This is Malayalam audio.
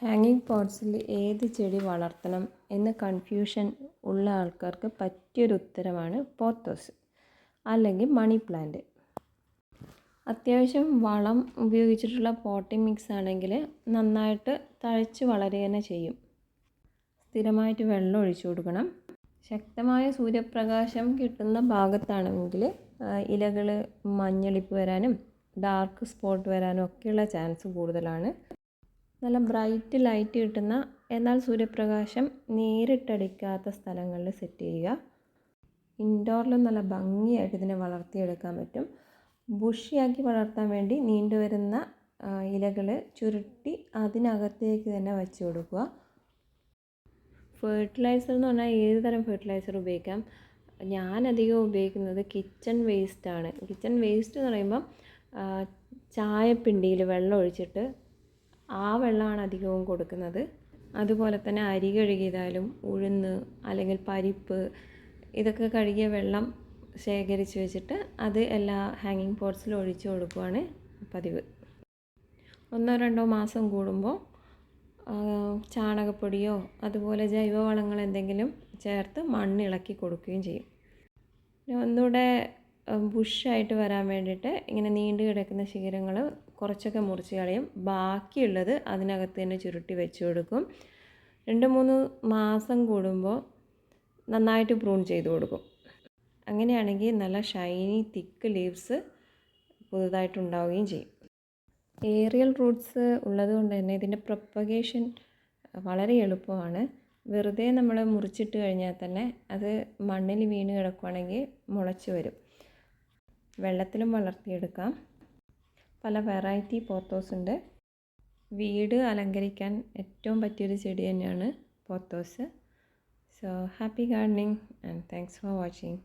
ഹാങ്ങിങ് പോട്ട്സിൽ ഏത് ചെടി വളർത്തണം എന്ന കൺഫ്യൂഷൻ ഉള്ള ആൾക്കാർക്ക് പറ്റിയൊരു ഉത്തരമാണ് പോത്തോസ് അല്ലെങ്കിൽ മണി പ്ലാന്റ്. അത്യാവശ്യം വളം ഉപയോഗിച്ചിട്ടുള്ള പോട്ടിംഗ് മിക്സ് ആണെങ്കിൽ നന്നായിട്ട് തഴച്ച് വളരുക തന്നെ ചെയ്യും. സ്ഥിരമായിട്ട് വെള്ളം ഒഴിച്ചു കൊടുക്കണം. ശക്തമായ സൂര്യപ്രകാശം കിട്ടുന്ന ഭാഗത്താണെങ്കിൽ ഇലകൾ മഞ്ഞളിപ്പ് വരാനും ഡാർക്ക് സ്പോട്ട് വരാനും ഒക്കെയുള്ള ചാൻസ് കൂടുതലാണ്. നല്ല ബ്രൈറ്റ് ലൈറ്റ് കിട്ടുന്ന എന്നാൽ സൂര്യപ്രകാശം നേരിട്ടടിക്കാത്ത സ്ഥലങ്ങളിൽ സെറ്റ് ചെയ്യുക. ഇൻഡോറിലും നല്ല ഭംഗിയായിട്ട് ഇതിനെ വളർത്തിയെടുക്കാൻ പറ്റും. ബുഷിയാക്കി വളർത്താൻ വേണ്ടി നീണ്ടുവരുന്ന ഇലകൾ ചുരുട്ടി അതിനകത്തേക്ക് തന്നെ വെച്ച് കൊടുക്കുക. ഫെർട്ടിലൈസർ എന്ന് പറഞ്ഞാൽ ഏത് തരം ഫെർട്ടിലൈസർ ഉപയോഗിക്കാം. ഞാൻ അധികം ഉപയോഗിക്കുന്നത് കിച്ചൺ വേസ്റ്റാണ്. കിച്ചൺ വേസ്റ്റ് എന്ന് പറയുമ്പം ചായപ്പിണ്ടിയിൽ വെള്ളം ഒഴിച്ചിട്ട് ആ വെള്ളമാണ് അധികവും കൊടുക്കുന്നത്. അതുപോലെ തന്നെ അരി കഴുകിയതായാലും ഉഴുന്ന് അല്ലെങ്കിൽ പരിപ്പ് ഇതൊക്കെ കഴുകിയ വെള്ളം ശേഖരിച്ച് വെച്ചിട്ട് അത് എല്ലാ ഹാങ്ങിങ് പോട്ട്സിലും ഒഴിച്ചു കൊടുക്കുകയാണ് പതിവ്. 1-2 മാസം കൂടുമ്പോൾ ചാണകപ്പൊടിയോ അതുപോലെ ജൈവവളങ്ങൾ എന്തെങ്കിലും ചേർത്ത് മണ്ണ് ഇളക്കി കൊടുക്കുകയും ചെയ്യും. ഒന്നുകൂടെ ബുഷായിട്ട് വരാൻ വേണ്ടിയിട്ട് ഇങ്ങനെ നീണ്ടു കിടക്കുന്ന ശിഖരങ്ങൾ കുറച്ചൊക്കെ മുറിച്ച് കളയും. ബാക്കിയുള്ളത് അതിനകത്ത് തന്നെ ചുരുട്ടി വെച്ച് കൊടുക്കും. 2-3 മാസം കൂടുമ്പോൾ നന്നായിട്ട് പ്രൂൺ ചെയ്ത് കൊടുക്കും. അങ്ങനെയാണെങ്കിൽ നല്ല ഷൈനി തിക്ക് ലീവ്സ് പുതുതായിട്ടുണ്ടാവുകയും ചെയ്യും. ഏറിയൽ റൂട്ട്സ് ഉള്ളതുകൊണ്ട് തന്നെ ഇതിൻ്റെ പ്രൊപ്പഗേഷൻ വളരെ എളുപ്പമാണ്. വെറുതെ നമ്മൾ മുറിച്ചിട്ട് കഴിഞ്ഞാൽ തന്നെ അത് മണ്ണിൽ വീണ് കിടക്കുകയാണെങ്കിൽ മുളച്ച് വരും. വെള്ളത്തിലും വളർത്തിയെടുക്കാം. പല വെറൈറ്റി പോത്തോസ് ഉണ്ട്. വീട് അലങ്കരിക്കാൻ ഏറ്റവും പറ്റിയൊരു ചെടി തന്നെയാണ് pothos. So happy gardening and thanks for watching.